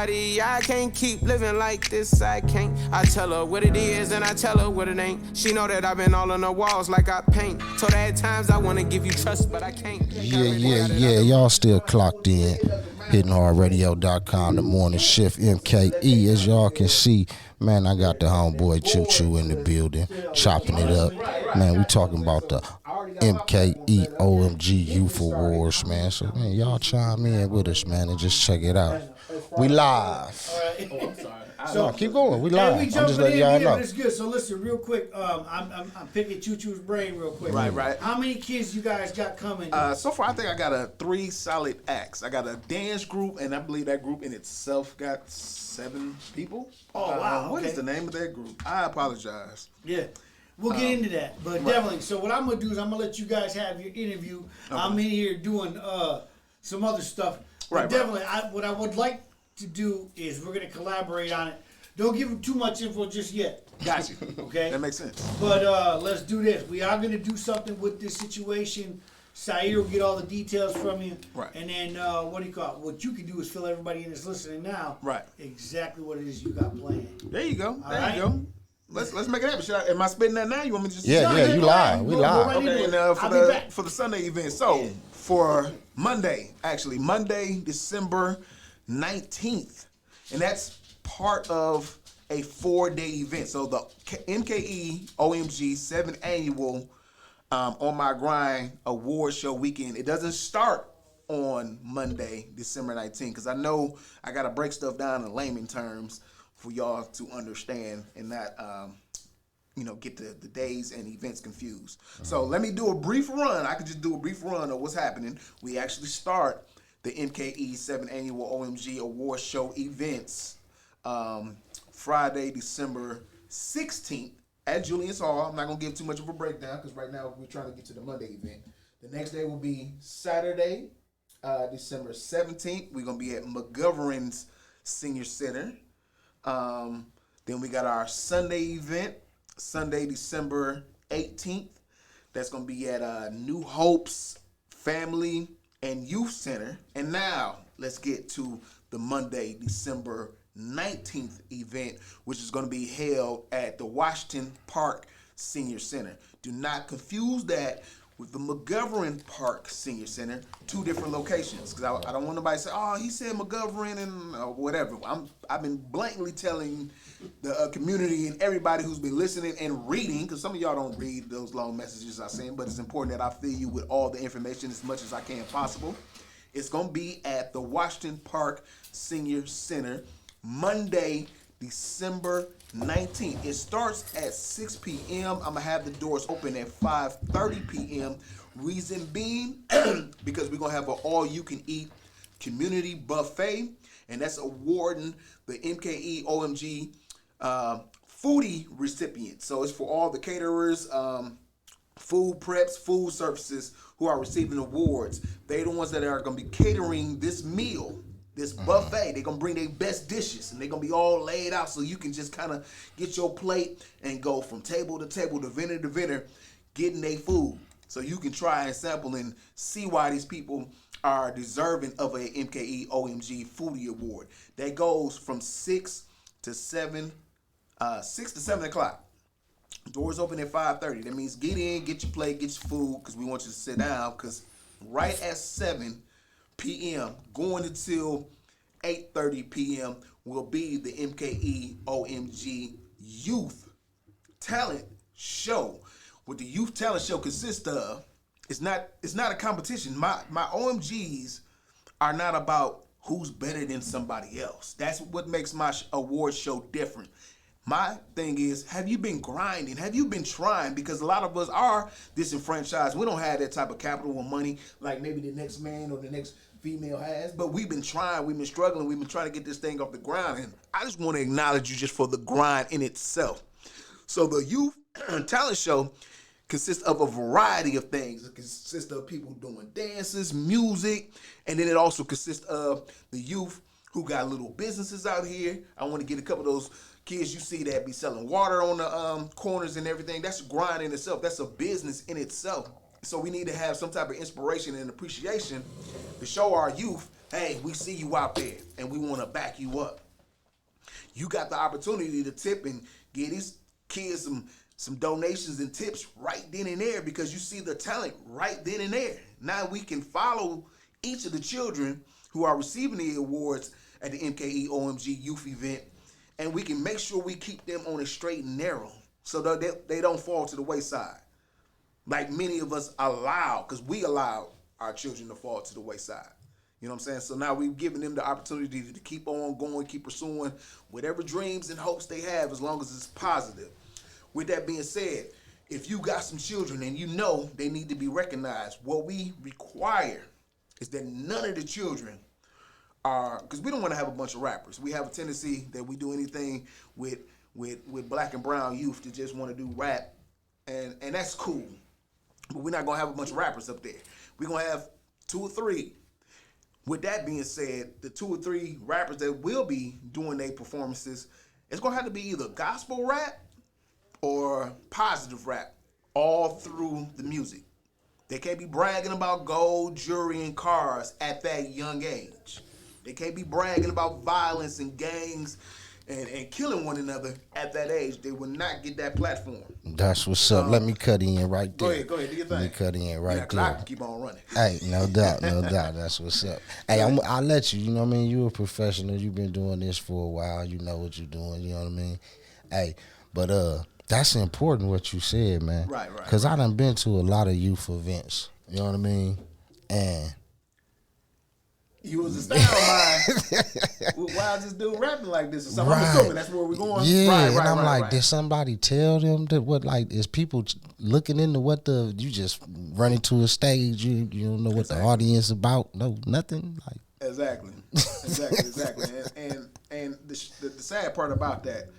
I can't keep living like this, I can't. I tell her what it is and I tell her what it ain't. She know that I've been all on the walls like I paint. Told her at times I wanna give you trust, but I can't. Yeah. Y'all still clocked in. HittingHardRadio.com, the Morning Shift MKE. As y'all can see, man, I got the homeboy Choo Choo in the building, chopping it up. Man, we talking about the MKE OMG Youth Awards, man. So, man, y'all chime in with us, man, and just check it out. We live. Oh, I'm sorry. So keep going. We live. We I'm just letting y'all know. But it's good. So listen, real quick. I'm picking Choo Choo's brain real quick. Right. How many kids you guys got coming? So far, I think I got 3 solid acts. I got a dance group, and I believe that group in itself got 7 people. Oh, wow. What okay. is the name of that group? I apologize. Yeah. We'll get into that, but definitely. So what I'm gonna do is I'm gonna let you guys have your interview. Okay. I'm in here doing some other stuff. But definitely, what I would like to do is we're gonna collaborate on it. Don't give them too much info just yet. Got you. Okay. That makes sense. But let's do this. We are gonna do something with this situation. Saeed will get all the details from you. Right. And then what you can do is fill everybody in that's listening now. Right. Exactly what it is you got planned. There you go. All You go. Let's make it happen. Am I spitting that now? You want me to just? Yeah, you live. We live. Okay, and for the Sunday event. So for Monday, December 19th, and that's part of a 4-day event. So the MKE OMG 7th annual On My Grind award show weekend. It doesn't start on Monday, December 19th, because I know I got to break stuff down in layman terms for y'all to understand and not, get the days and events confused. So let me do a brief run. I could just do a brief run of what's happening. We actually start the MKE 7th Annual OMG Award Show events Friday, December 16th at Julius Hall. I'm not going to give too much of a breakdown because right now we're trying to get to the Monday event. The next day will be Saturday, December 17th. We're going to be at McGovern's Senior Center. Then we got our Sunday event, Sunday, December 18th. That's going to be at New Hope's Family and Youth Center. And now let's get to the Monday, December 19th event, which is going to be held at the Washington Park Senior Center. Do not confuse that with the McGovern Park Senior Center, 2 different locations. Because I don't want nobody to say, oh, he said McGovern and whatever. I've been blatantly telling the community and everybody who's been listening and reading, because some of y'all don't read those long messages I send, but it's important that I fill you with all the information as much as I can possible. It's going to be at the Washington Park Senior Center, Monday, December 19th. It starts at 6 p.m. I'm going to have the doors open at 5:30 p.m. Reason being, because we're going to have an all-you-can-eat community buffet, and that's awarding the MKE OMG foodie recipients. So it's for all the caterers, food preps, food services who are receiving awards. They're the ones that are going to be catering this meal. This buffet, they're going to bring their best dishes, and they're going to be all laid out so you can just kind of get your plate and go from table to table, to vendor, getting their food. So you can try and sample and see why these people are deserving of a MKE OMG Foodie Award. That goes from 6 to 7 o'clock. Doors open at 5:30. That means get in, get your plate, get your food, because we want you to sit down, because right at 7 p.m. going until 8:30 p.m. will be the MKE OMG Youth Talent Show. What the Youth Talent Show consists of, it's not a competition. My OMGs are not about who's better than somebody else. That's what makes my award show different. My thing is, have you been grinding? Have you been trying? Because a lot of us are disenfranchised. We don't have that type of capital or money like maybe the next man or the next female has, but we've been trying, we've been struggling, we've been trying to get this thing off the ground, and I just want to acknowledge you just for the grind in itself. So the Youth Talent Show consists of a variety of things. It consists of people doing dances, music, and then it also consists of the youth who got little businesses out here. I want to get a couple of those kids you see that be selling water on the corners and everything. That's a grind in itself. That's a business in itself. So we need to have some type of inspiration and appreciation to show our youth, hey, we see you out there. and we want to back you up. You got the opportunity to tip and get these kids some donations and tips right then and there because you see the talent right then and there. Now we can follow each of the children who are receiving the awards at the MKE OMG youth event, and we can make sure we keep them on a straight and narrow so that they don't fall to the wayside. Like many of us allow, because we allow our children to fall to the wayside. You know what I'm saying? So now we've given them the opportunity to keep on going, keep pursuing whatever dreams and hopes they have as long as it's positive. With that being said, if you got some children and you know they need to be recognized, what we require is that none of the children are, because we don't want to have a bunch of rappers. We have a tendency that we do anything with black and brown youth to just want to do rap, and that's cool. But we're not going to have a bunch of rappers up there. We're going to have 2 or 3. With that being said, the 2 or 3 rappers that will be doing their performances, it's going to have to be either gospel rap or positive rap all through the music. They can't be bragging about gold, jewelry, and cars at that young age. They can't be bragging about violence and gangs and killing one another at that age. They will not get that platform. That's what's up. Let me cut in right there. Go ahead, do your thing. Let me cut in right there. I can keep on running. Hey, no doubt. That's what's up. Hey, I'll let you. You know what I mean? You're a professional. You've been doing this for a while. You know what you're doing. You know what I mean? Hey, but that's important what you said, man. Right. Because I done been to a lot of youth events. You know what I mean? And you was a style mind. Why is this dude rapping like this or something? Right. I'm assuming that's where we're going. Yeah, right, and I'm like, right. did somebody tell them that what, like, is people looking into what you just running to a stage, you don't know what the audience about, no, nothing, like. Exactly. And the sad part about that,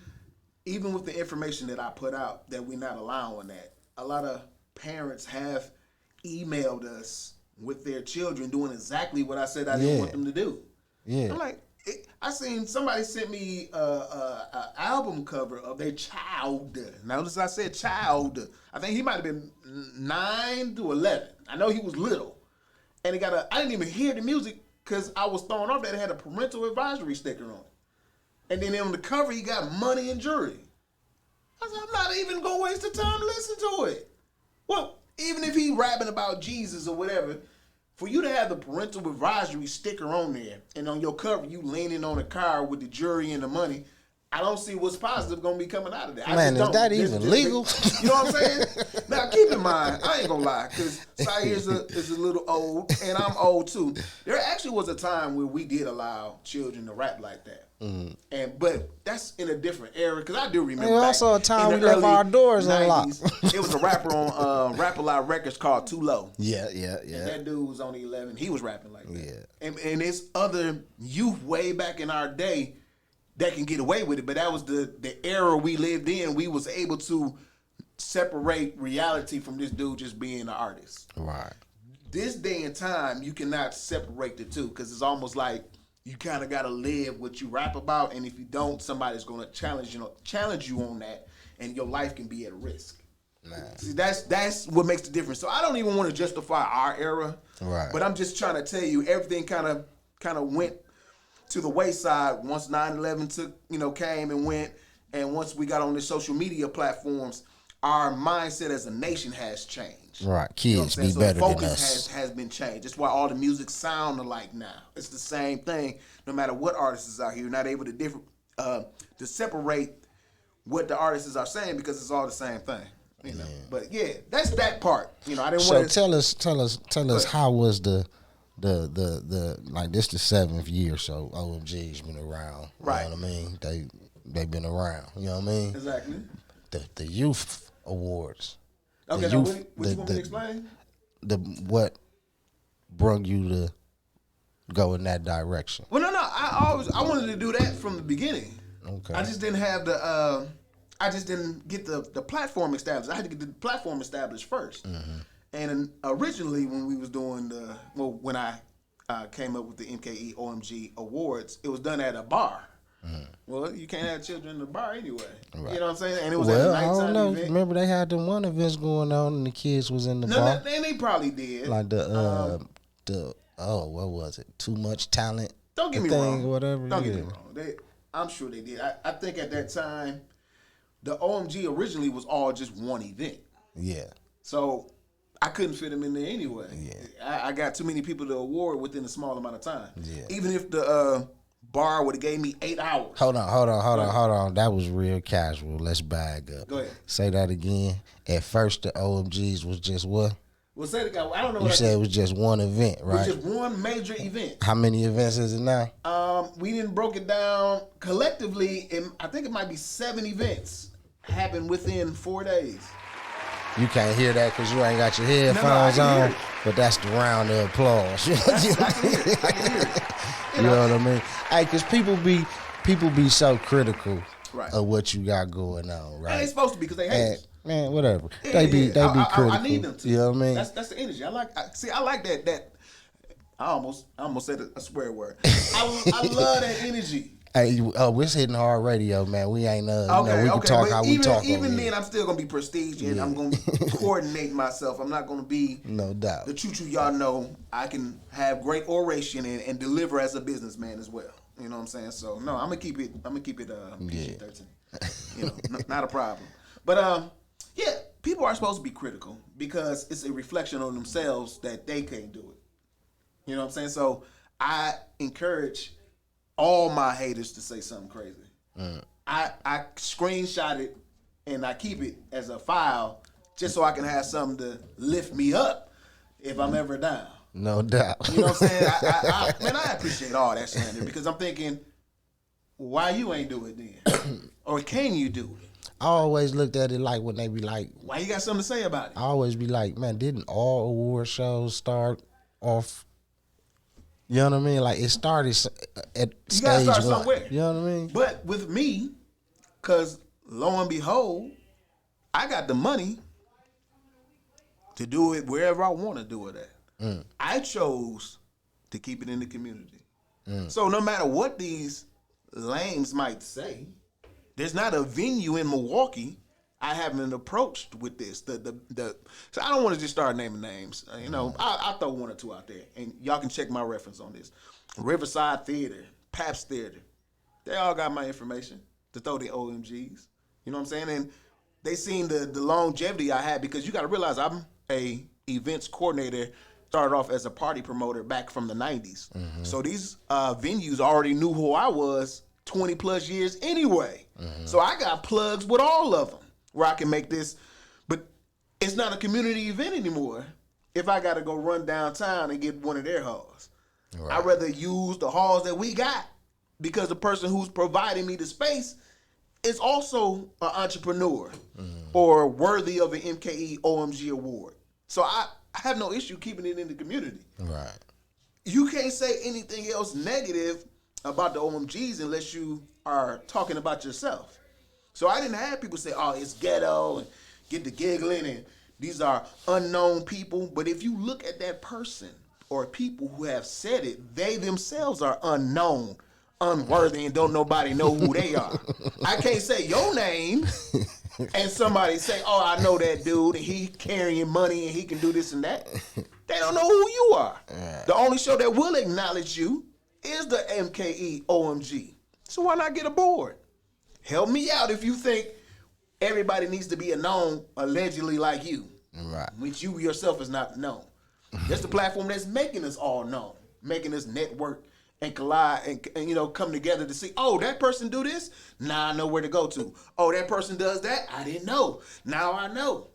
even with the information that I put out, that we're not allowing that, a lot of parents have emailed us with their children doing exactly what I said I didn't want them to do. Yeah. I'm like, I seen somebody sent me a album cover of their child. Notice I said child. I think he might have been 9 to 11. I know he was little. And I didn't even hear the music because I was thrown off that it had a parental advisory sticker on it. And then on the cover, he got money and jewelry. I said, I'm not even going to waste the time to listen to it. Well, even if he rapping about Jesus or whatever, for you to have the parental advisory sticker on there and on your cover, you leaning on a car with the jewelry and the money, I don't see what's positive going to be coming out of that. Man, is that even legal? You know what I'm saying? Now, keep in mind, I ain't going to lie, because Saeed is a little old, and I'm old too. There actually was a time where we did allow children to rap like that. But that's in a different era, because I do remember. There also a time we left our doors unlocked. It was a rapper on Rap A Lot Records called Too Low. Yeah. And that dude was only 11. He was rapping like that. Yeah. And it's other youth way back in our day that can get away with it, but that was the era we lived in. We was able to separate reality from this dude just being an artist. Right. This day and time, you cannot separate the two, because it's almost like you kind of got to live what you rap about, and if you don't, somebody's going to challenge you on that, and your life can be at risk. Nah. See, that's what makes the difference. So I don't even want to justify our era, right? But I'm just trying to tell you, everything kind of went to the wayside once 9/11 came and went, and once we got on the social media platforms, our mindset as a nation has changed. Right, kids be so better the than us. Focus has been changed. That's why all the music sound alike now. It's the same thing, no matter what artist is out here. You're not able to separate what the artists are saying, because it's all the same thing. You know, but yeah, that's that part. I didn't want to. So tell us how was the like this the 7th year, so OMG's been around. Right. You know what I mean? They've been around. You know what I mean? Exactly. The youth awards. Okay, the what youth, you want me to explain? What brought you to go in that direction? Well, no, I wanted to do that from the beginning. Okay. I just didn't have I just didn't get the platform established. I had to get the platform established first. Mm-hmm. And originally, when we was doing when I came up with the MKE OMG Awards, it was done at a bar. Mm. Well, you can't have children in the bar anyway. Right. You know what I'm saying? And it was at a nighttime I don't know. event. Remember they had the one events going on and the kids was in the bar? And they probably did. Like what was it? Too much talent. Don't get me thing wrong. or whatever. Don't get me wrong. I'm sure they did. I think at that time, the OMG originally was all just one event. Yeah. So I couldn't fit them in there anyway. Yeah. I got too many people to award within a small amount of time. Yeah. Even if the bar would have gave me 8 hours. Hold on. That was real casual. Let's bag up. Go ahead. Say that again. At first, the OMGs was just what? Well, say the guy. I don't know. You said it was just one event, right? It was just one major event. How many events is it now? We didn't broke it down collectively. I think it might be 7 events happened within 4 days. You can't hear that because you ain't got your headphones on, but that's the round of applause. I can hear it. You know what I mean? Hey, because people be so critical of what you got going on, right? And they supposed to be because they hate us. Man, whatever. Yeah, they be critical. I need them to. You know what I mean? That's the energy. I like that. I almost said a swear word. I love that energy. Hey, we're hitting hard radio, man. We ain't we can talk how we talk. Even then, I'm still gonna be prestige and I'm gonna coordinate myself. I'm not gonna be no doubt the choo-choo. Y'all know I can have great oration and deliver as a businessman as well. You know what I'm saying? So no, I'm gonna keep it PG-13. You know, not a problem. But yeah, people are supposed to be critical because it's a reflection on themselves that they can't do it. You know what I'm saying? So I encourage all my haters to say something crazy. I screenshot it and I keep it as a file just so I can have something to lift me up if I'm ever down. No doubt. You know what I'm saying? I appreciate all that slander because I'm thinking, why you ain't do it then? Or can you do it? I always looked at it like when they be like, why you got something to say about it? I always be like, man, didn't all award shows start off? You know what I mean? Like it started at stage gotta start one. somewhere. You know what I mean? But with me, because lo and behold, I got the money to do it wherever I want to do it at. I chose to keep it in the community. So no matter what these lames might say, there's not a venue in Milwaukee I haven't approached with this. So I don't want to just start naming names. I'll throw one or two out there, and y'all can check my reference on this. Riverside Theater, Pabst Theater, they all got my information to throw the OMGs. You know what I'm saying? And they seen the longevity I had because you got to realize I'm a events coordinator. Started off as a party promoter back from the 90s. So these venues already knew who I was 20 plus years anyway. So I got plugs with all of them where I can make this. But it's not a community event anymore if I got to go run downtown and get one of their halls. Right. I'd rather use the halls that we got because the person who's providing me the space is also an entrepreneur or worthy of an MKE OMG award. So I have no issue keeping it in the community. Right. You can't say anything else negative about the OMGs unless you are talking about yourself. So I didn't have people say, oh, it's ghetto and get the giggling and these are unknown people. But if you look at that person or people who have said it, they themselves are unknown, unworthy, and don't nobody know who they are. I can't say your name and somebody say, oh, I know that dude and he carrying money and he can do this and that. They don't know who you are. The only show that will acknowledge you is the MKE OMG. So why not get aboard? Help me out if you think everybody needs to be a known allegedly like you. Right. Which you yourself is not known. That's the platform that's making us all known, making us network and collide and come together to see, oh, that person do this? Now I know where to go to. Oh, that person does that? I didn't know. Now I know.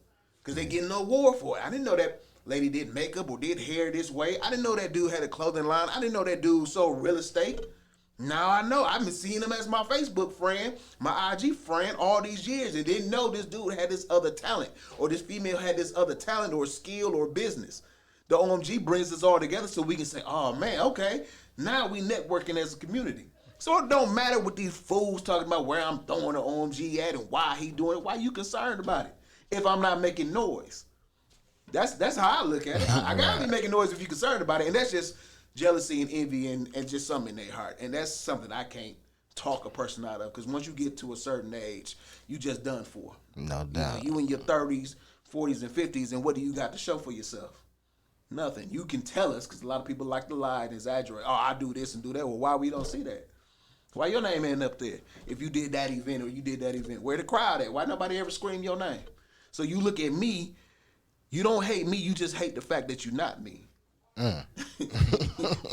Because they getting an award for it. I didn't know that lady did makeup or did hair this way. I didn't know that dude had a clothing line. I didn't know that dude sold real estate. Now I know. I've been seeing him as my Facebook friend, my IG friend all these years and didn't know this dude had this other talent or this female had this other talent or skill or business. The OMG brings us all together so we can say, oh, man, okay, now we networking as a community. So it don't matter what these fools talking about where I'm throwing the OMG at and why he doing it. Why you concerned about it if I'm not making noise? That's how I look at it. I got to be making noise if you're concerned about it. And that's just jealousy and envy and just something in their heart. And that's something I can't talk a person out of because once you get to a certain age, you just done for. No doubt. You in your 30s, 40s, and 50s, and what do you got to show for yourself? Nothing. You can tell us, because a lot of people like to lie and exaggerate. Oh, I do this and do that. Well, why we don't see that? Why your name ain't up there? If you did that event or you did that event, where the crowd at? Why nobody ever scream your name? So you look at me, you don't hate me, you just hate the fact that you're not me.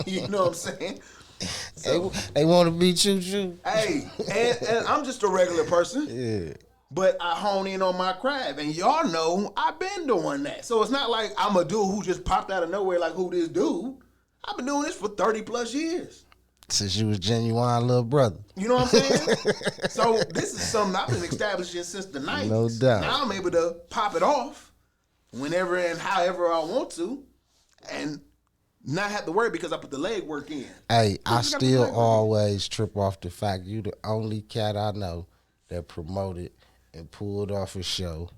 You know what I'm saying? So, they want to be choo-choo. hey, and I'm just a regular person. Yeah. But I hone in on my craft, and y'all know I've been doing that. So it's not like I'm a dude who just popped out of nowhere like, who this dude? I've been doing this for 30 plus years. Since you was genuine little brother. You know what I'm saying? So this is something I've been establishing since the 90s. No doubt. Now I'm able to pop it off whenever and however I want to and not have to worry because I put the leg work in. Hey, I still always trip off the fact you the only cat I know that promoted and pulled off a show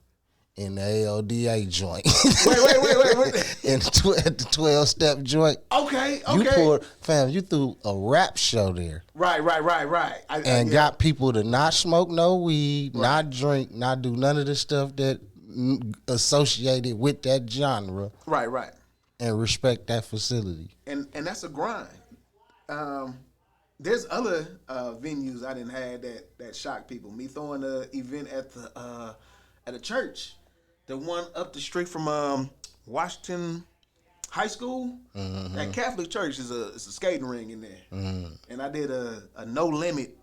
in the ALDA joint. Wait. In at the 12-step joint. Okay. You threw a rap show there. Right. And got people to not smoke no weed, not drink, not do none of the stuff that associated with that genre. Right. And respect that facility. And that's a grind. There's other venues I didn't have that shock people. Me throwing an event at a church. The one up the street from Washington High School. Mm-hmm. That Catholic church is a skating ring in there. Mm-hmm. And I did a no limit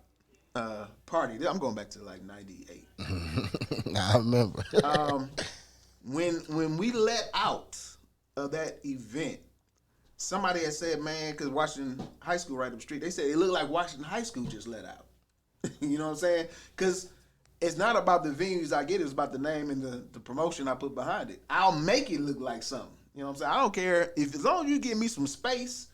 party. I'm going back to like 98. I remember. When we let out of that event, somebody had said, man, because Washington High School right up the street, they said it looked like Washington High School just let out. You know what I'm saying? Because it's not about the venues I get, it's about the name and the promotion I put behind it. I'll make it look like something. You know what I'm saying? I don't care. If as long as you give me some space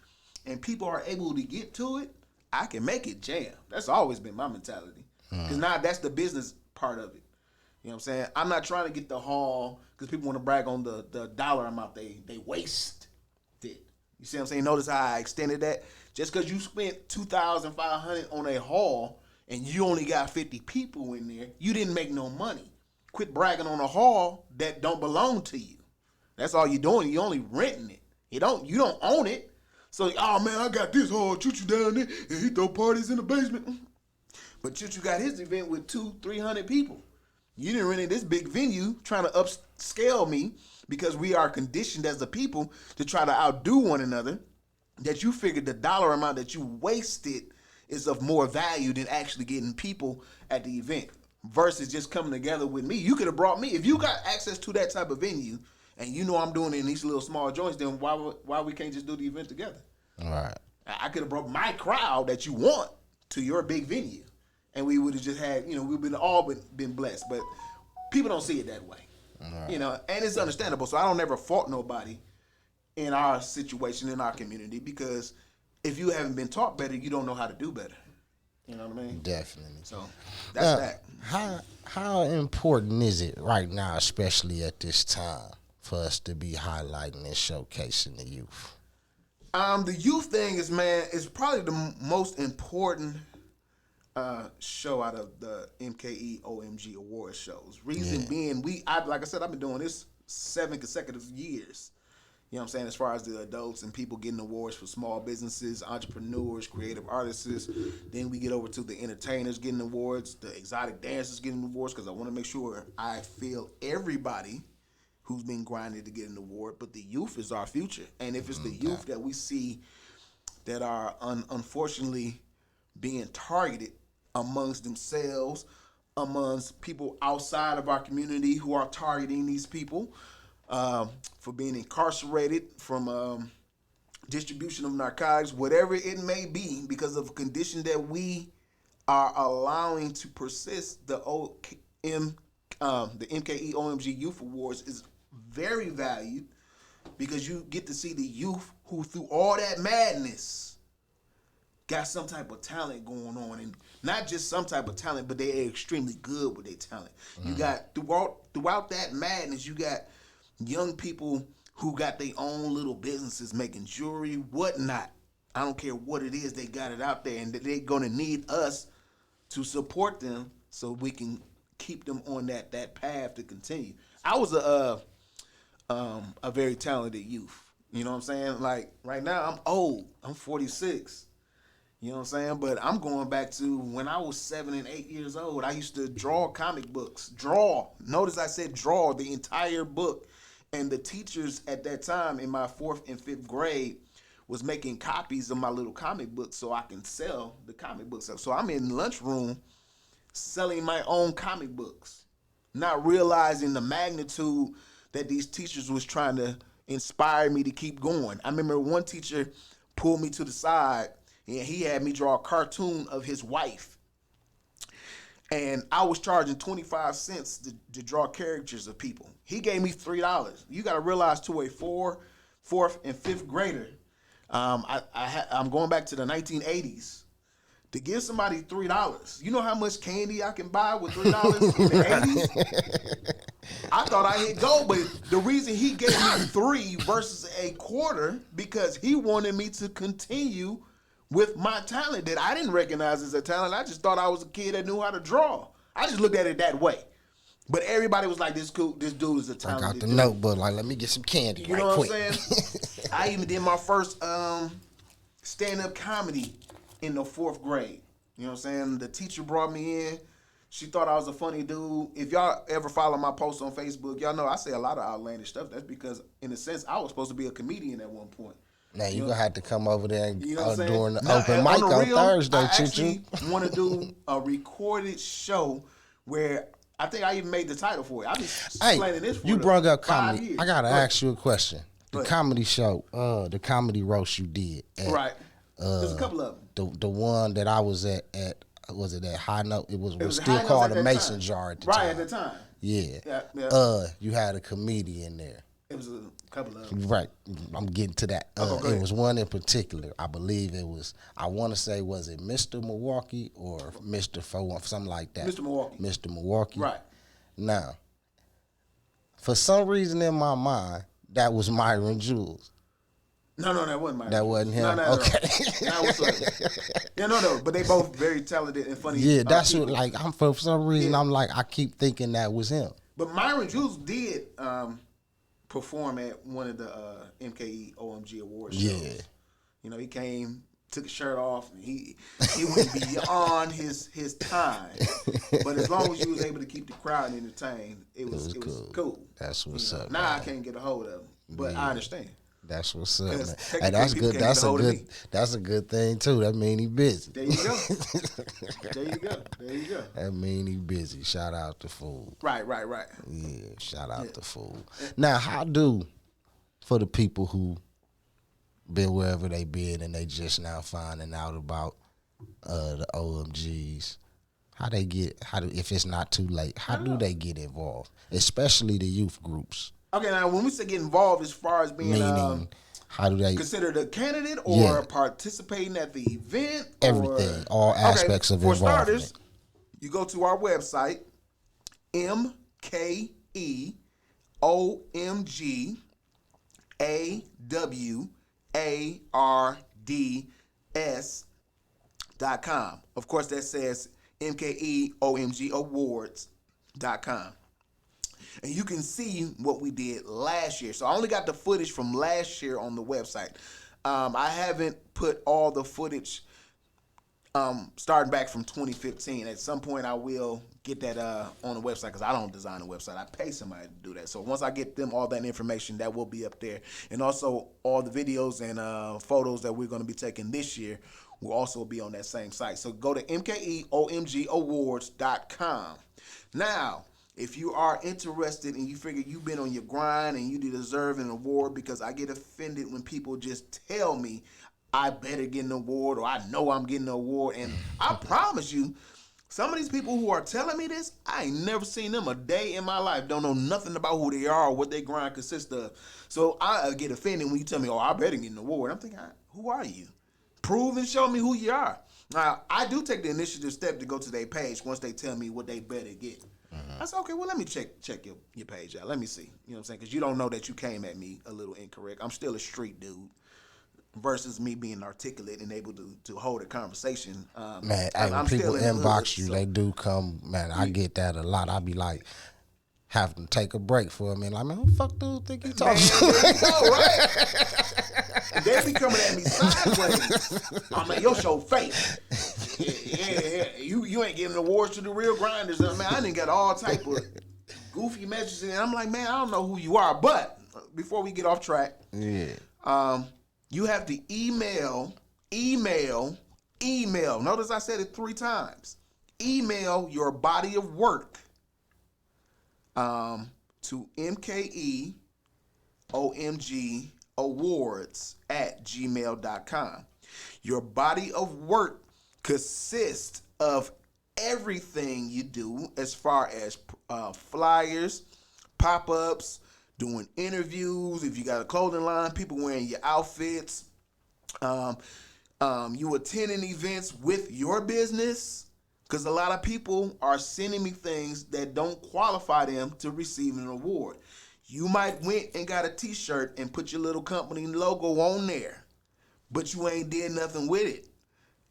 and people are able to get to it, I can make it jam. That's always been my mentality. Because now that's the business part of it. You know what I'm saying? I'm not trying to get the haul because people want to brag on the dollar amount they wasted. You see what I'm saying? Notice how I extended that? Just because you spent $2,500 on a haul and you only got 50 people in there, you didn't make no money. Quit bragging on a hall that don't belong to you. That's all you're doing. You're only renting it. You don't own it. So, oh man, I got this hall, Choo-Choo down there, and he throw parties in the basement. But Choo-Choo got his event with 200-300 people. You didn't rent this big venue trying to upscale me because we are conditioned as a people to try to outdo one another, that you figured the dollar amount that you wasted is of more value than actually getting people at the event versus just coming together with me. You could have brought me. If you got access to that type of venue and you know I'm doing it in these little small joints, then why we can't just do the event together? All right. I could have brought my crowd that you want to your big venue. And we would have just had, we've been blessed. But people don't see it that way. Right. And it's understandable. So I don't ever fault nobody in our situation, in our community, because if you haven't been taught better, you don't know how to do better. You know what I mean? Definitely. So that's that. How important is it right now, especially at this time, for us to be highlighting and showcasing the youth? The youth thing is probably the most important show out of the MKE OMG award shows. Reason being, like I said, I've been doing this 7 consecutive years. You know what I'm saying? As far as the adults and people getting awards for small businesses, entrepreneurs, creative artists. Then we get over to the entertainers getting awards, the exotic dancers getting awards, because I want to make sure I feel everybody who's been grinding to get an award. But the youth is our future. And if it's the youth that we see that are unfortunately being targeted amongst themselves, amongst people outside of our community who are targeting these people for being incarcerated, from distribution of narcotics, whatever it may be, because of a condition that we are allowing to persist, the MKE OMG Youth Awards is very valued because you get to see the youth who, through all that madness, got some type of talent going on, and not just some type of talent, but they are extremely good with their talent. You got throughout that madness, you got young people who got their own little businesses making jewelry, whatnot. I don't care what it is, they got it out there, and they're gonna need us to support them so we can keep them on that path to continue. I was a very talented youth. You know what I'm saying? Like right now, I'm old. I'm 46. You know what I'm saying? But I'm going back to when I was 7 and 8 years old. I used to draw comic books. Draw. Notice I said draw the entire book. And the teachers at that time in my 4th and 5th grade was making copies of my little comic books so I can sell the comic books. So I'm in lunchroom selling my own comic books, not realizing the magnitude that these teachers was trying to inspire me to keep going. I remember one teacher pulled me to the side and he had me draw a cartoon of his wife. And I was charging 25 cents to draw caricatures of people. He gave me $3. You got to realize to a 4th and 5th grader, I'm going back to the 1980s. To give somebody $3, you know how much candy I can buy with $3 in the 80s? I thought I hit gold, but the reason he gave me 3 versus a quarter, because he wanted me to continue with my talent that I didn't recognize as a talent. I just thought I was a kid that knew how to draw. I just looked at it that way. But everybody was like, this dude is a talented I got the dude. notebook, like, let me get some candy You right know quick. what I'm saying? I even did my first stand-up comedy in the 4th grade. You know what I'm saying? The teacher brought me in. She thought I was a funny dude. If y'all ever follow my posts on Facebook, y'all know I say a lot of outlandish stuff. That's because, in a sense, I was supposed to be a comedian at one point. Now you're going to have to come over there and You know what I'm saying? during the Now, open mic on real, Thursday, I Choo actually Choo. want to do a recorded show where I think I even made the title for it. I've been planning this for you brought up 5 comedy. years. I got to ask you a question. The But- comedy show, the comedy roast you did. Right. There's a couple of them. The one that I was at was it at High Note? It was was still High Notes called at a that mason time. jar at the Right, time. at the time. Yeah. Yeah. You had a comedian there. It was a couple of them. Right. I'm getting to that. go It ahead. was one in particular. I believe it was, I want to say, was it Mr. Milwaukee or Mr. 4, something like that? Mr. Milwaukee. Mr. Milwaukee. Right. Now, for some reason in my mind, that was Myron Jules. No, that wasn't mine. That wasn't him? No, not at all. Okay. That was yeah, no, but they both very talented and funny. Yeah, that's people. what, like, I'm for some reason, Yeah. I'm like, I keep thinking that was him. But Myron Jules did perform at one of the MKE OMG Awards shows. Yeah. You know, he came, took his shirt off, and he went beyond his time. But as long as you was able to keep the crowd entertained, it was cool. That's what's up. Now I man. can't get a hold of him, but I understand. That's what's up, man. technically Hey, that's people good. can't That's get a a hold of good. me. That's a good thing too. That mean he busy. There you go. There you go. That mean he busy. Shout out to Fool. Right. Yeah, shout out to Fool. Now, how do for the people who been wherever they been and they just now finding out about the OMGs? How they get? If it's not too late? How do they get involved? Especially the youth groups. Okay, now when we say get involved as far as being Meaning, how do they? considered a candidate or Yeah. participating at the event? Everything, all aspects of for involvement. starters, you go to our website, MKEOMGAWARDS.com. Of course, that says MKEOMGAwards.com. And you can see what we did last year. So I only got the footage from last year on the website. I haven't put all the footage starting back from 2015. At some point, I will get that on the website because I don't design the website. I pay somebody to do that. So once I get them all that information, that will be up there. And also all the videos and photos that we're going to be taking this year will also be on that same site. So go to MKEOMGAwards.com. Now, if you are interested and you figure you've been on your grind and you deserve an award, because I get offended when people just tell me I better get an award or I know I'm getting an award. And I promise you, some of these people who are telling me this, I ain't never seen them a day in my life. Don't know nothing about who they are or what their grind consists of. So I get offended when you tell me, oh, I better get an award. I'm thinking, who are you? Prove and show me who you are. Now, I do take the initiative step to go to their page once they tell me what they better get. I said, okay, well, let me check your page out. Let me see. You know what I'm saying? Because you don't know that you came at me a little incorrect. I'm still a street dude versus me being articulate and able to hold a conversation. Man, hey, when I'm people still in the inbox hood, you, so- they do come. Man, I get that a lot. I be like, having to take a break for a minute. Like, man, who the fuck do you think you talking to? There you go, right? They be coming at me sideways. I'm like, your show fake. Yeah. You ain't giving awards to the real grinders. Man, I done got all type of goofy messages, and I'm like, man, I don't know who you are. But before we get off track, you have to email. Notice I said it 3 times. Email your body of work to MKE OMG awards@gmail.com. Your body of work consists of everything you do as far as flyers, pop-ups, doing interviews, if you got a clothing line, people wearing your outfits, you attending events with your business, because a lot of people are sending me things that don't qualify them to receive an award. You might went and got a t-shirt and put your little company logo on there, but you ain't did nothing with it.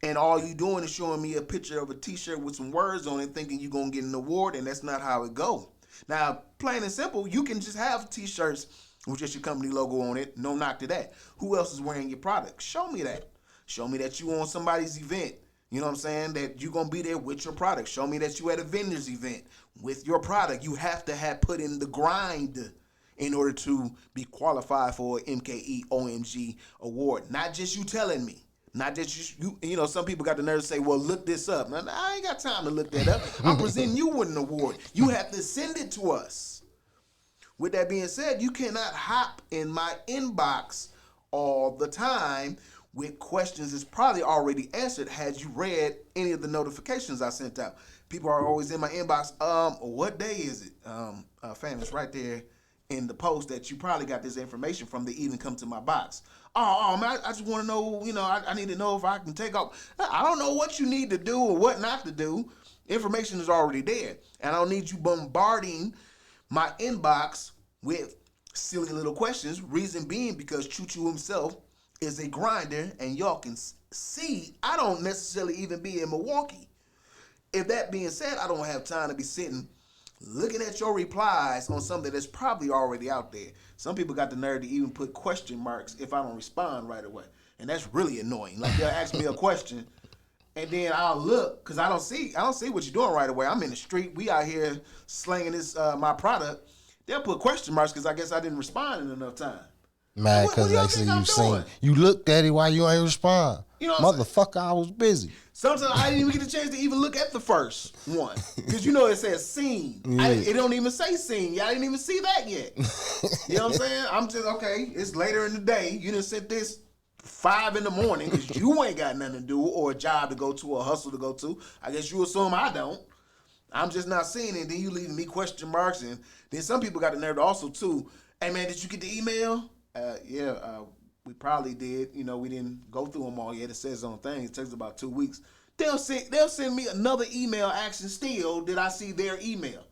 And all you doing is showing me a picture of a t-shirt with some words on it thinking you're going to get an award, and that's not how it go. Now, plain and simple, you can just have t-shirts with just your company logo on it. No knock to that. Who else is wearing your product? Show me that. Show me that you on somebody's event. You know what I'm saying? That you're going to be there with your product. Show me that you at a vendor's event with your product. You have to have put in the grind in order to be qualified for an MKE OMG award. Not just you telling me. Not just you know, some people got the nerve to say, well, look this up. Now, I ain't got time to look that up. I'm presenting you with an award. You have to send it to us. With that being said, you cannot hop in my inbox all the time with questions that's probably already answered had you read any of the notifications I sent out. People are always in my inbox. What day is it? Fam, it's right there in the post that you probably got this information from to even come to my box. Oh man, I just want to know, you know, I need to know if I can take off. I don't know what you need to do or what not to do. Information is already there. And I don't need you bombarding my inbox with silly little questions. Reason being because Choo Choo himself is a grinder, and y'all can see I don't necessarily even be in Milwaukee. If that being said, I don't have time to be sitting looking at your replies on something that's probably already out there. Some people got the nerve to even put question marks if I don't respond right away. And that's really annoying. Like, they'll ask me a question and then I'll look because I don't see what you're doing right away. I'm in the street. We out here slanging this my product. They'll put question marks because I guess I didn't respond in enough time. Mad because they say you looked at it while you ain't respond. You know, motherfucker, I was busy. Sometimes I didn't even get a chance to even look at the first one because you know it says scene. Yeah. It don't even say scene. Y'all didn't even see that yet. You know what I'm saying? I'm just okay. It's later in the day. You done sent this 5 in the morning because you ain't got nothing to do or a job to go to or a hustle to go to. I guess you assume I don't. I'm just not seeing it. Then you leaving me question marks, and then some people got the nerve to also too. Hey man, did you get the email? We probably did. You know, we didn't go through them all yet. It says on things. It takes about 2 weeks. They'll send me another email asking still, did I see their email?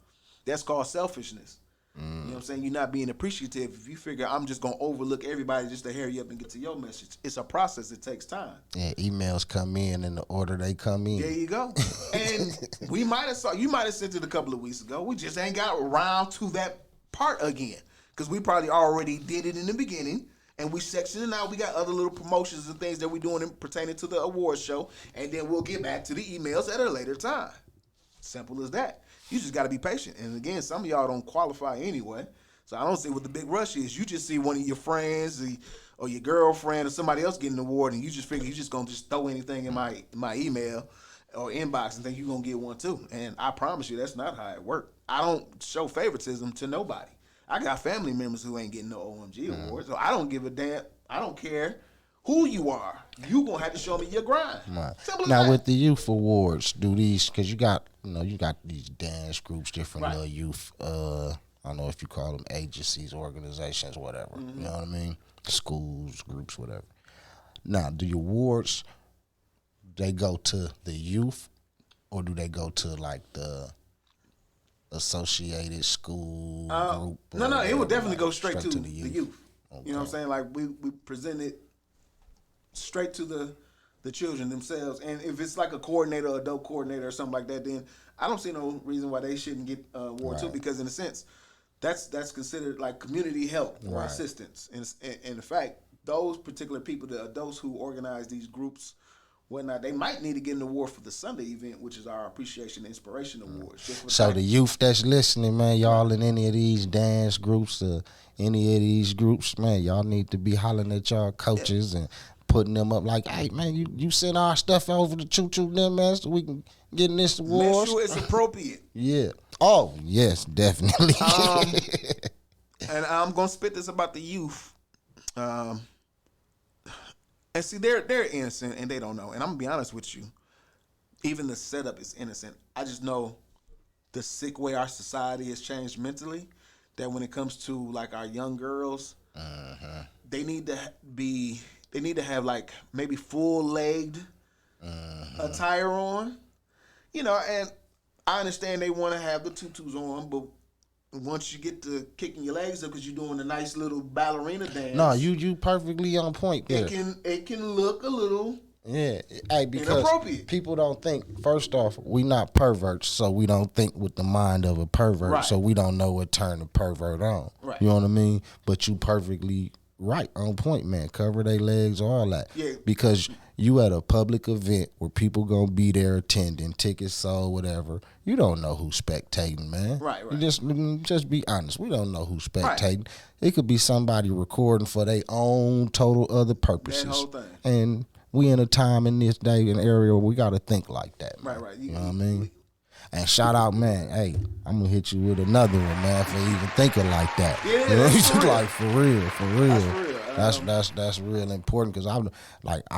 That's called selfishness. You know what I'm saying? You're not being appreciative if you figure I'm just going to overlook everybody just to hurry up and get to your message. It's a process. It takes time. Yeah, emails come in the order they come in. There you go. And you might have sent it a couple of weeks ago. We just ain't got around to that part again because we probably already did it in the beginning. And we sectioning out. We got other little promotions and things that we're doing pertaining to the award show. And then we'll get back to the emails at a later time. Simple as that. You just got to be patient. And again, some of y'all don't qualify anyway. So I don't see what the big rush is. You just see one of your friends or your girlfriend or somebody else getting an award, and you just figure you just going to just throw anything in my email or inbox and think you're going to get one too. And I promise you that's not how it works. I don't show favoritism to nobody. I got family members who ain't getting no OMG awards, so I don't give a damn. I don't care who you are. You gonna have to show me your grind. Right. Simple as now that. with the youth awards, do these because you got these dance groups, different little youth. I don't know if you call them agencies, organizations, whatever. You know what I mean? Schools, groups, whatever. Now, do your awards they go to the youth, or do they go to like the associated school group? No, it would definitely go straight to the youth. youth. Okay. You know what I'm saying? Like we present it straight to the the children themselves. And if it's like a coordinator, or adult coordinator, or something like that, then I don't see no reason why they shouldn't get award too. Because in a sense, that's considered like community help or assistance. And in fact, those particular people, the adults who organize these groups, whatnot, they might need to get an award for the Sunday event, which is our Appreciation and Inspiration Awards. So the youth that's listening, man, y'all in any of these dance groups or any of these groups, man, y'all need to be hollering at y'all coaches and putting them up like, hey, man, you send our stuff over to Choo Choo them, man, so we can get in this award. Make sure it's appropriate. Yeah. Oh, yes, definitely. And I'm going to spit this about the youth. And see, they're innocent and they don't know. And I'm gonna be honest with you, even the setup is innocent. I just know the sick way our society has changed mentally. That when it comes to like our young girls, they need to have like maybe full-legged attire on, you know. And I understand they want to have the tutus on, but once you get to kicking your legs up because you're doing a nice little ballerina dance. No, you perfectly on point there. It can look a little because inappropriate. People don't think, first off, we not perverts, so we don't think with the mind of a pervert, right. So we don't know what turn a pervert on. Right. You know what I mean? But you perfectly right, on point, man. Cover their legs, all that. Yeah. Because you at a public event where people gonna be there attending, tickets sold, whatever. You don't know who's spectating, man. Right. You just be honest. We don't know who's spectating. Right. It could be somebody recording for their own total other purposes. That whole thing. And we in a time in this day and area where we gotta think like that, man. Right. You know what I mean? And shout out, man. Hey, I'm gonna hit you with another one, man, for even thinking like that. Yeah, you know, that's for real. like for real. That's real. That's real important because I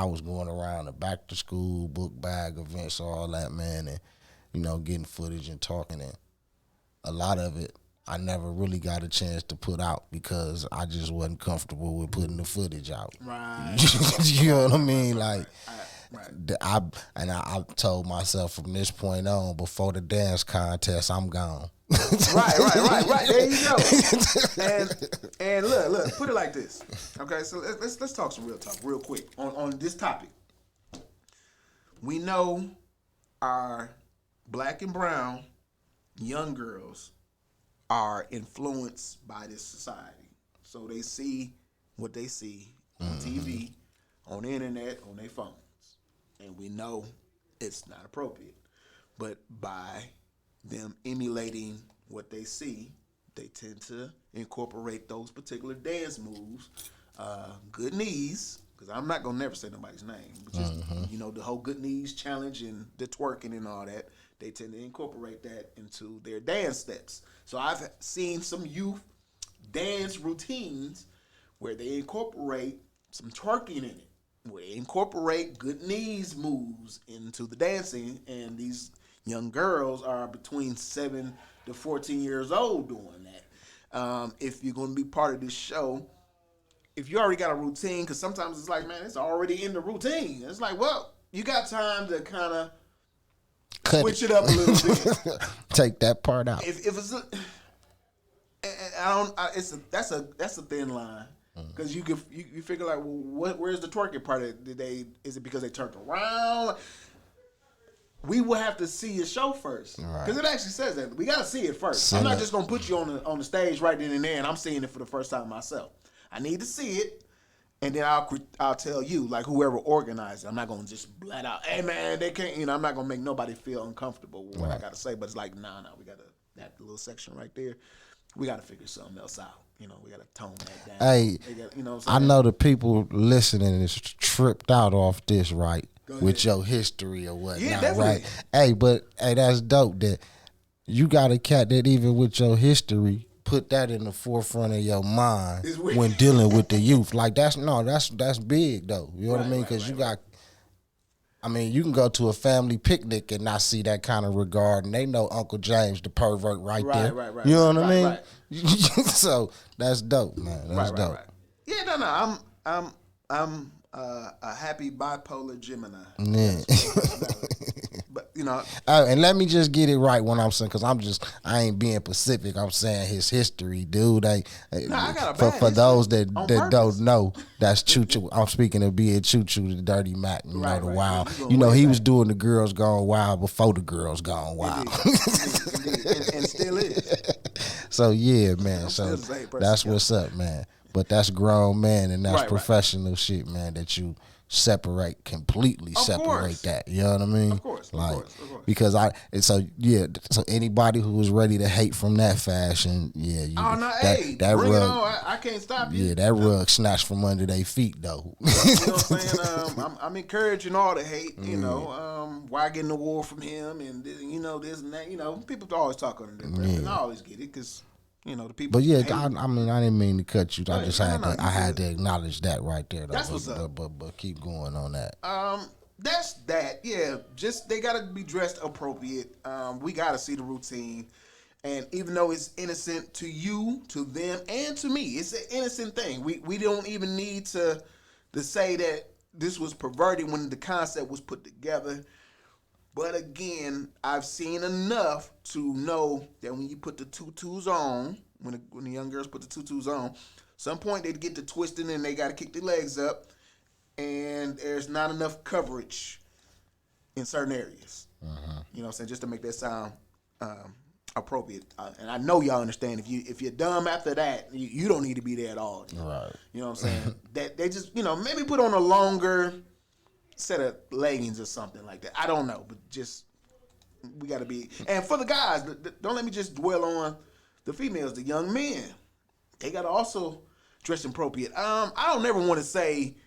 was going around the back to school book bag events, all that, man, and you know, getting footage and talking, and a lot of it I never really got a chance to put out because I just wasn't comfortable with putting the footage out. Right. You know what I mean? Like. Right. I told myself from this point on, before the dance contest, I'm gone. Right. There you go. And look, put it like this. Okay, so let's talk some real talk real quick on this topic. We know our black and brown young girls are influenced by this society. So they see what they see on TV, on the internet, on their phone. And we know it's not appropriate. But by them emulating what they see, they tend to incorporate those particular dance moves. Good knees, because I'm not going to never say nobody's name. But just, you know, the whole good knees challenge and the twerking and all that, they tend to incorporate that into their dance steps. So I've seen some youth dance routines where they incorporate some twerking in it. We incorporate good knees moves into the dancing, and these young girls are between 7 to 14 years old doing that. If you're going to be part of this show, if you already got a routine, because sometimes it's like, man, it's already in the routine. It's like, well, you got time to kind of switch it up a little bit. Take that part out. If it's that's a thin line. Because you figure like, well, where's the twerking part? Is it because they turned around? We will have to see a show first, because it actually says that we got to see it first. I'm not just gonna put you on the stage right then and there, and I'm seeing it for the first time myself. I need to see it, and then I'll tell you, like whoever organized it. I'm not gonna just blat out, hey man, they can't. You know, I'm not gonna make nobody feel uncomfortable with what I gotta say. But it's like, nah, we gotta that little section right there. We gotta figure something else out. You know, we got to tone that down. Hey, you know what I know the people listening is tripped out off this, right? With your history or whatnot, yeah, right? Hey, that's dope that you got a cat that even with your history, put that in the forefront of your mind when dealing with the youth. Like that's big though. You know what I mean? Because you can go to a family picnic and not see that kind of regard, and they know Uncle James the pervert right there. Right. You know what I mean? Right. So that's dope, man. That's dope. Right. Yeah, I'm a happy bipolar Gemini. Yeah. But you know. And let me just get it right when I'm saying, because I ain't being specific. I'm saying his history, dude. I got a bad for those that purpose. don't know, that's Choo Choo. I'm speaking of being Choo Choo, the Dirty Mac, the Right. Wild. You know, he was doing the Girls Gone Wild before the Girls Gone Wild. Indeed. And still is. So yeah, man. So that's what's up, man. But that's grown man, and that's professional shit, man. That you completely separate that. You know what I mean? Of course. Because so anybody who was ready to hate from that fashion, that bring rug, it on. I can't stop you. Yeah, that rug snatched from under their feet though. You know what I'm saying? I'm encouraging all the hate. You know, why getting the war from him, and this and that. You know, people always talk on it, and I always get it because. You know, the people. But I didn't mean to cut you. I just had to acknowledge that right there. Though. That's what's up. But keep going on that. That's that. Yeah, just they gotta be dressed appropriate. We gotta see the routine, and even though it's innocent to you, to them, and to me, it's an innocent thing. We don't even need to say that this was perverted when the concept was put together. But again, I've seen enough to know that when you put the tutus on, when the young girls put the tutus on, some point they get to twisting and they got to kick their legs up, and there's not enough coverage in certain areas. You know what I'm saying? Just to make that sound appropriate. And I know y'all understand. If you're dumb after that, you don't need to be there at all. Right. You know what I'm saying? That they just maybe put on a longer set of leggings or something like that. I don't know, but just we got to be. And for the guys, don't let me just dwell on the females. The young men, they got to also dress appropriate. I don't never want to say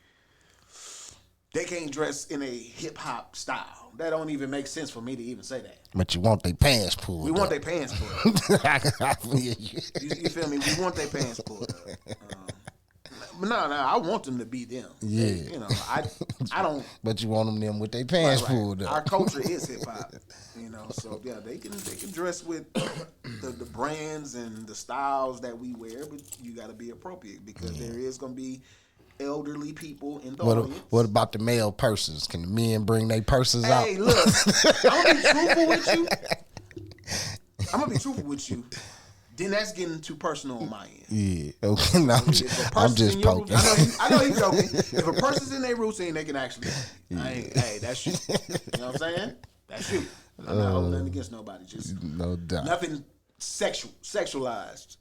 they can't dress in a hip hop style. That don't even make sense for me to even say that. But you want their pants pulled. We want their pants pulled. You feel me? We want their pants pulled. But no, I want them to be them. Yeah. I don't. But you want them with their pants right. pulled up. Our culture is hip hop, so yeah, they can dress with the brands and the styles that we wear, but you got to be appropriate because there is going to be elderly people in the audience. What about the male purses? Can the men bring their purses out? Hey, look, I'm gonna be truthful with you. Then that's getting too personal on my end. Yeah. Okay. No, I'm just poking. I know he's joking. If a person's in their routine, they can actually. Hey, that's you. You know what I'm saying? That's you. I'm not holding nothing against nobody. Just no doubt. Nothing sexualized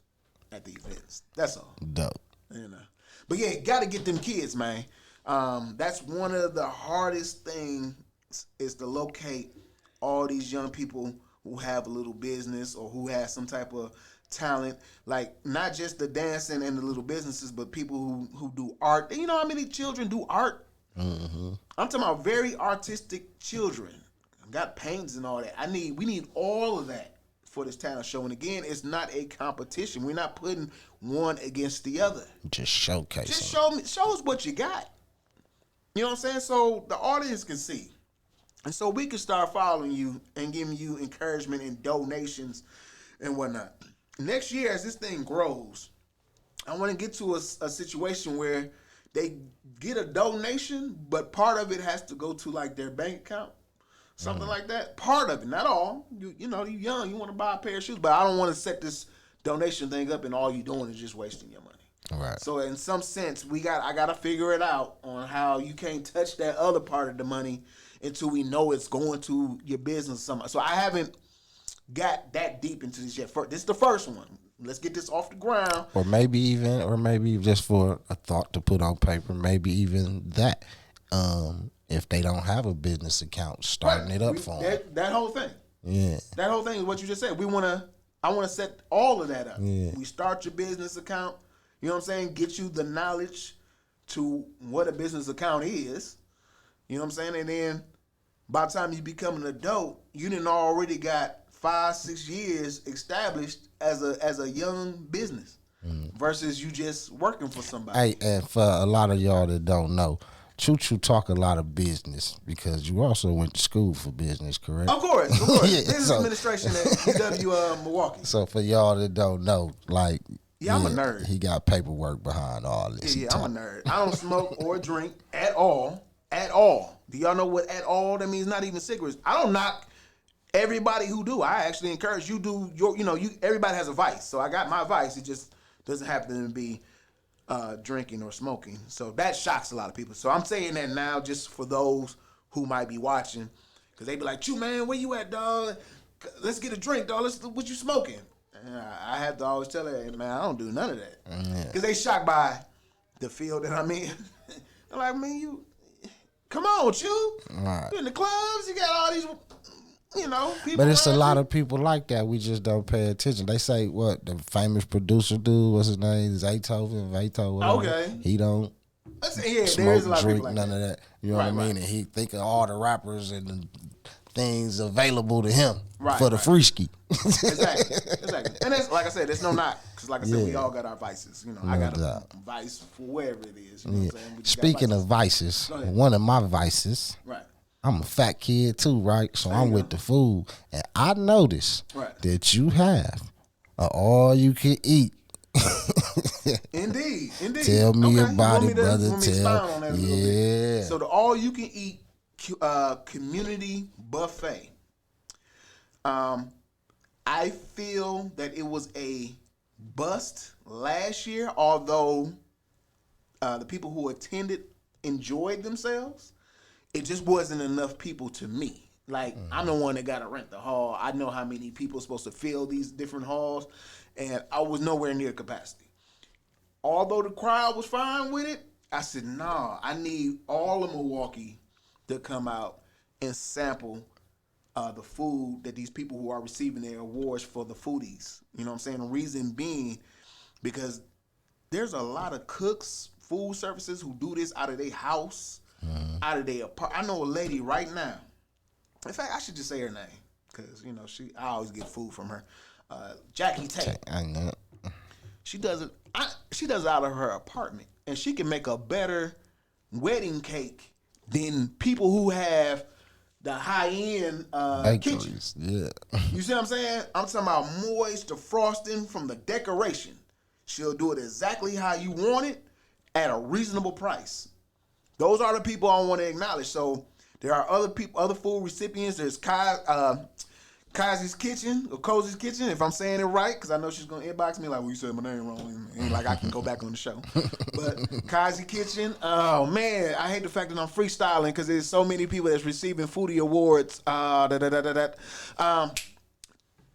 at the events. That's all. Dope. But yeah, got to get them kids, man. That's one of the hardest things is to locate all these young people who have a little business or who have some type of talent, like not just the dancing and the little businesses, but people who do art. You know how many children do art? I'm talking about very artistic children. Got paintings and all that. We need all of that for this talent show. And again, it's not a competition. We're not putting one against the other. Just showcase. Just show us what you got. You know what I'm saying? So the audience can see. And so we can start following you and giving you encouragement and donations and whatnot. Next year, as this thing grows, I want to get to a situation where they get a donation, but part of it has to go to like their bank account, something like that. Part of it, not all. You young, you want to buy a pair of shoes, but I don't want to set this donation thing up and all you doing is just wasting your money. Right. So in some sense, I gotta figure it out on how you can't touch that other part of the money until we know it's going to your business somehow. So I haven't got that deep into this yet. This is the first one. Let's get this off the ground. Or maybe just for a thought to put on paper, maybe even that. If they don't have a business account, starting it up for them. That whole thing. Yeah. That whole thing is what you just said. I want to set all of that up. Yeah. We start your business account. You know what I'm saying? Get you the knowledge to what a business account is. You know what I'm saying? And then by the time you become an adult, you done already got 5-6 years established as a young business versus you just working for somebody. Hey, and for a lot of y'all that don't know, Choo Choo talk a lot of business because you also went to school for business, correct? Of course. Yeah, business administration at UW Milwaukee. So for y'all that don't know, like, I'm a nerd. He got paperwork behind all this. Yeah, I'm a nerd. I don't smoke or drink at all. At all. Do y'all know what at all that means? Not even cigarettes. I don't knock everybody who do, I actually encourage you do your, everybody has a vice. So I got my vice. It just doesn't happen to be drinking or smoking. So that shocks a lot of people. So I'm saying that now just for those who might be watching, because they be like, "Chew, man, where you at, dog? Let's get a drink, dog. What you smoking?" And I have to always tell her, man, I don't do none of that. Because they shocked by the field that I'm in. They're like, man, you, come on, Chew. Right. You in the clubs, you got all these, people. But it's a around lot you. of people like that. We just don't pay attention. They say what the famous producer dude, what's his name, Zayto, whatever. Okay. He don't There is smoke, a lot of drink, people like none that. of that. You know what I mean? And he think of all the rappers and the things available to him for the free ski. Exactly. And that's, like I said, there's no knock. Because like I said, we all got our vices. I got a vice for wherever it is. You know what I'm saying? We just got Speaking of vices, one of my vices, right. I'm a fat kid too, right? So I'm with the food. And I noticed that you have all you can eat. Indeed. Tell me okay. about it, brother. You want me to expound on that a little bit? So the all you can eat community buffet. I feel that it was a bust last year, although the people who attended enjoyed themselves. It just wasn't enough people to me. Like, I'm the one that got to rent the hall. I know how many people are supposed to fill these different halls, and I was nowhere near capacity. Although the crowd was fine with it, I said, nah, I need all of Milwaukee to come out and sample the food that these people who are receiving their awards for the foodies. You know what I'm saying? The reason being because there's a lot of cooks, food services who do this out of their house, out of their apartment. I know a lady right now. In fact, I should just say her name because I always get food from her. Jackie Tate. I know. She does it. She does it out of her apartment, and she can make a better wedding cake than people who have the high end kitchens. Yeah. You see what I'm saying? I'm talking about moist, the frosting from the decoration. She'll do it exactly how you want it at a reasonable price. Those are the people I want to acknowledge. So there are other people, other food recipients. There's Kazi's Kitchen, or Cozy's Kitchen, if I'm saying it right, because I know she's going to inbox me like, well, you said my name wrong. Ain't like I can go back on the show. But Kazi Kitchen, oh, man, I hate the fact that I'm freestyling because there's so many people that's receiving foodie awards.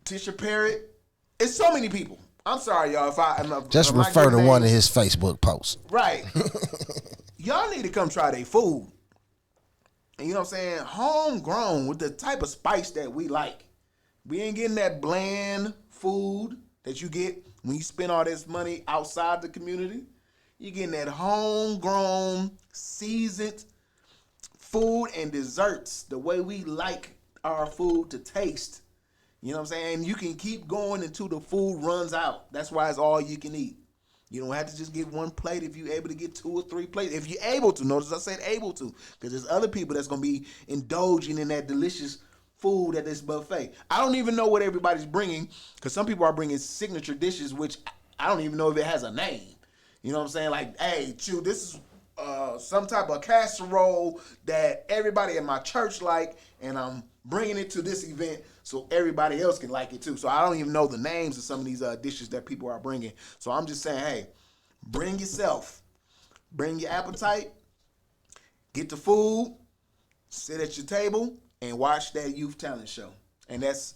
Tisha Parrott. It's so many people. I'm sorry, y'all. Just refer to one of his Facebook posts. Right. Y'all need to come try their food. And you know what I'm saying? Homegrown with the type of spice that we like. We ain't getting that bland food that you get when you spend all this money outside the community. You're getting that homegrown, seasoned food and desserts the way we like our food to taste. You know what I'm saying? You can keep going until the food runs out. That's why it's all you can eat. You don't have to just get one plate if you're able to get 2 or 3 plates. If you're able to. Notice I said able to. Because there's other people that's going to be indulging in that delicious food at this buffet. I don't even know what everybody's bringing. Because some people are bringing signature dishes, which I don't even know if it has a name. You know what I'm saying? Like, hey, Chew, this is some type of casserole that everybody in my church like. And I'm bringing it to this event so everybody else can like it too. So I don't even know the names of some of these dishes that people are bringing. So I'm just saying, hey, bring yourself. Bring your appetite. Get the food. Sit at your table and watch that youth talent show. And that's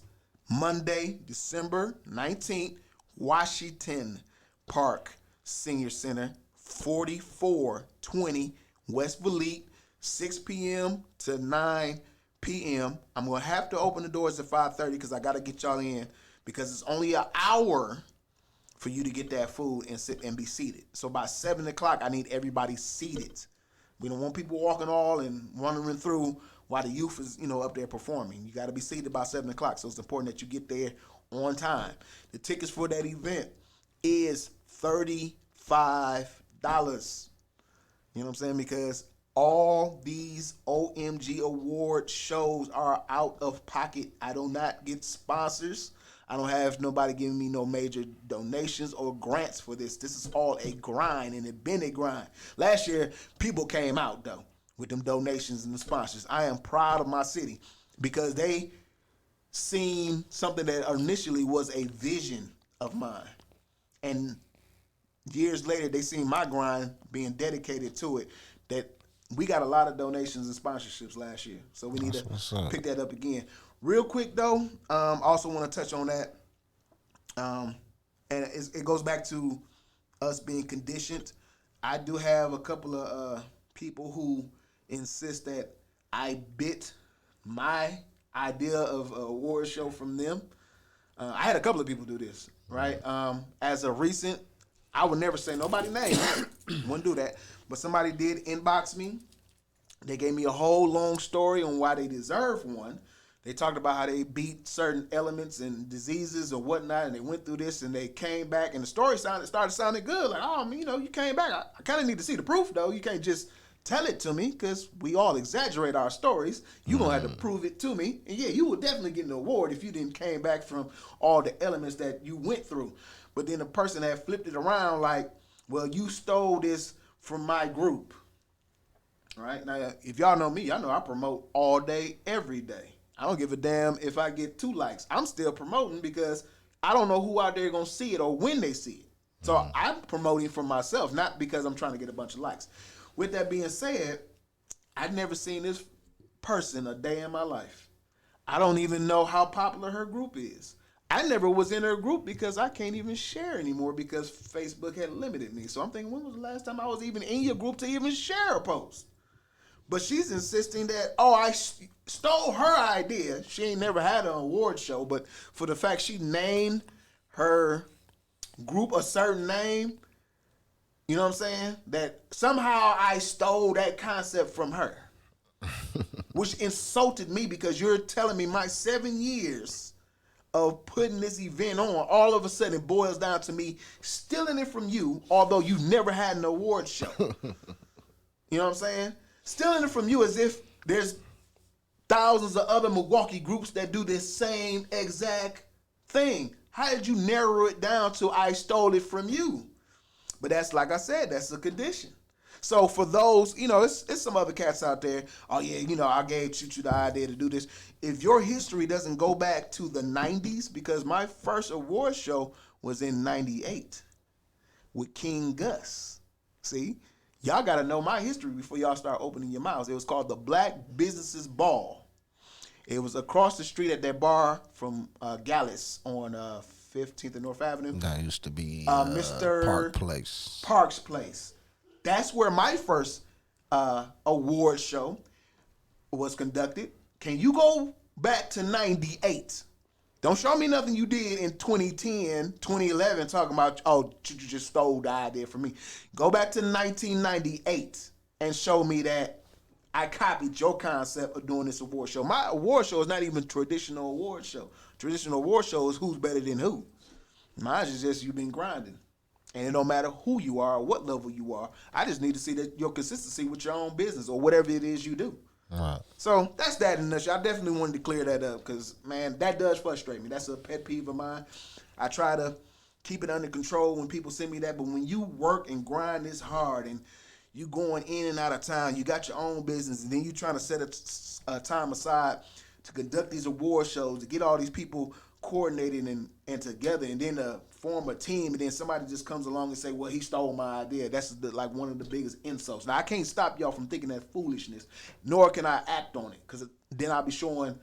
Monday, December 19th, Washington Park Senior Center, 4420 West Valete, 6 p.m. to 9 p.m. I'm going to have to open the doors at 5:30 because I got to get y'all in because it's only an hour for you to get that food and sit and be seated. So by 7 o'clock, I need everybody seated. We don't want people walking all and wandering through while the youth is, up there performing. You got to be seated by 7 o'clock. So it's important that you get there on time. The tickets for that event is $35. You know what I'm saying? Because all these OMG award shows are out of pocket. I do not get sponsors. I don't have nobody giving me no major donations or grants for this. This is all a grind, and it been a grind. Last year, people came out, though, with them donations and the sponsors. I am proud of my city because they seen something that initially was a vision of mine. And years later, they seen my grind being dedicated to it. That we got a lot of donations and sponsorships last year. So we need to pick that up again. Real quick, though, also want to touch on that. And it goes back to us being conditioned. I do have a couple of people who insist that I bit my idea of an award show from them. I had a couple of people do this, right? As a recent, I would never say nobody's name. Wouldn't do that. But somebody did inbox me. They gave me a whole long story on why they deserve one. They talked about how they beat certain elements and diseases or whatnot, and they went through this, and they came back, and the story started sounding good. Like, oh, you came back. I kind of need to see the proof, though. You can't just tell it to me, because we all exaggerate our stories. You're going to have to prove it to me. And, yeah, you would definitely get an award if you didn't came back from all the elements that you went through. But then the person had flipped it around like, well, you stole this from my group. All right? Now, if y'all know me, y'all know I promote all day, every day. I don't give a damn if I get 2 likes. I'm still promoting because I don't know who out there going to see it or when they see it. So I'm promoting for myself, not because I'm trying to get a bunch of likes. With that being said, I've never seen this person a day in my life. I don't even know how popular her group is. I never was in her group because I can't even share anymore because Facebook had limited me. So I'm thinking, when was the last time I was even in your group to even share a post? But she's insisting that, I stole her idea. She ain't never had an award show, but for the fact she named her group a certain name, you know what I'm saying? That somehow I stole that concept from her, which insulted me because you're telling me my 7 years of putting this event on, all of a sudden it boils down to me stealing it from you, although you've never had an award show. You know what I'm saying? Stealing it from you as if there's thousands of other Milwaukee groups that do this same exact thing. How did you narrow it down to I stole it from you? But that's, like I said, that's a condition. So for those, it's some other cats out there. Oh yeah, I gave Choo the idea to do this. If your history doesn't go back to the 90s, because my first award show was in 98 with King Gus. See, y'all got to know my history before y'all start opening your mouths. It was called the Black Businesses Ball. It was across the street at that bar from Gallus on 15th and North Avenue. That used to be Mr. Park's Place. That's where my first award show was conducted. Can you go back to 98? Don't show me nothing you did in 2010, 2011 talking about, you just stole the idea from me. Go back to 1998 and show me that I copied your concept of doing this award show. My award show is not even traditional award show. Traditional award show is who's better than who. Mine is just you've been grinding. And it don't matter who you are or what level you are. I just need to see that your consistency with your own business or whatever it is you do. Right. So that's that in a nutshell. I definitely wanted to clear that up because, man, that does frustrate me. That's a pet peeve of mine. I try to keep it under control when people send me that, but when you work and grind this hard and you going in and out of town, you got your own business, and then you trying to set a time aside to conduct these award shows, to get all these people coordinated and together, and then to form a team, and then somebody just comes along and say, well, he stole my idea. That's like one of the biggest insults. Now, I can't stop y'all from thinking that foolishness, nor can I act on it, because then I'll be showing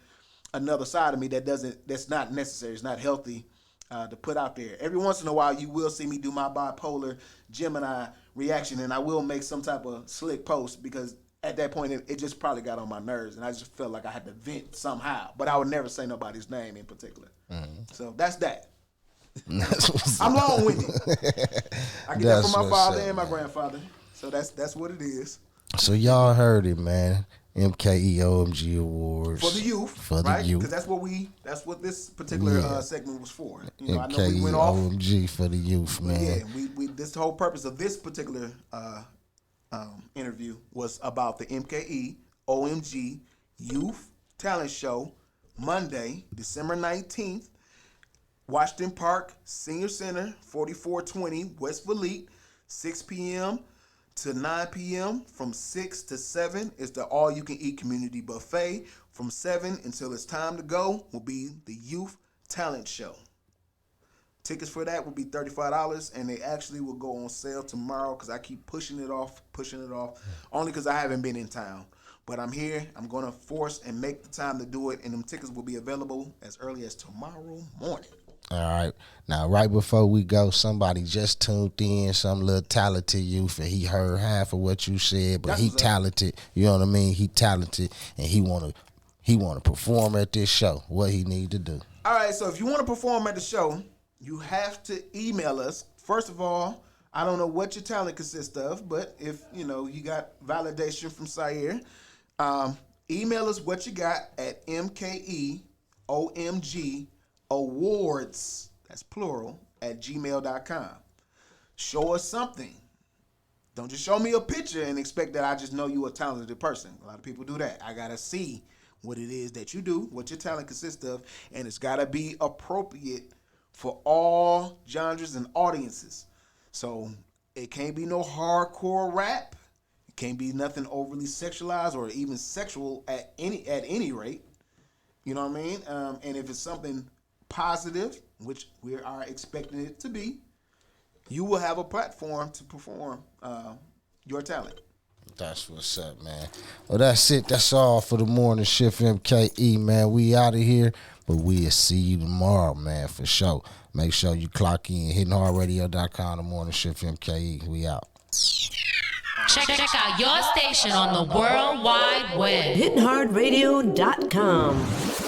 another side of me that's not necessary. It's not healthy to put out there. Every once in a while, you will see me do my bipolar Gemini reaction, and I will make some type of slick post, because at that point, it just probably got on my nerves, and I just felt like I had to vent somehow. But I would never say nobody's name in particular. Mm-hmm. So that's that. I'm long-winded. I get that from my father and my grandfather. So that's what it is. So y'all heard it, man. MKE OMG Awards for the youth, right? Because that's what this particular segment was for. MKE I know we went off OMG for the youth, man. Yeah, we this whole purpose of this particular interview was about the MKE OMG Youth Talent Show, Monday, December 19th. Washington Park Senior Center, 4420 West Valete, 6 p.m. to 9 p.m. From 6 to 7 is the all-you-can-eat community buffet. from 7 until it's time to go will be the Youth Talent Show. Tickets for that will be $35, and they actually will go on sale tomorrow because I keep pushing it off, only because I haven't been in town. But I'm here. I'm going to force and make the time to do it, and them tickets will be available as early as tomorrow morning. All right. Now, right before we go, somebody just tuned in, some little talented youth, and he heard half of what you said, but he talented. You know what I mean? He talented, and he wanna perform at this show. What he need to do? All right. So if you want to perform at the show, you have to email us. First of all, I don't know what your talent consists of, but if you got validation from Sire, email us what you got at MKEOMGAwards, that's plural, at gmail.com. Show us something. Don't just show me a picture and expect that I just know you a talented person. A lot of people do that. I gotta see what it is that you do, what your talent consists of, and it's gotta be appropriate for all genres and audiences. So it can't be no hardcore rap. It can't be nothing overly sexualized or even sexual at any rate. You know what I mean? And if it's something positive, which we are expecting it to be, you will have a platform to perform your talent. That's what's up, man. Well, that's it. That's all for the Morning Shift MKE, man. We out of here, but we'll see you tomorrow, man, for sure. Make sure you clock in. HittingHardRadio.com, the Morning Shift MKE. We out. Check out your station on the World Wide Web. HittingHardRadio.com.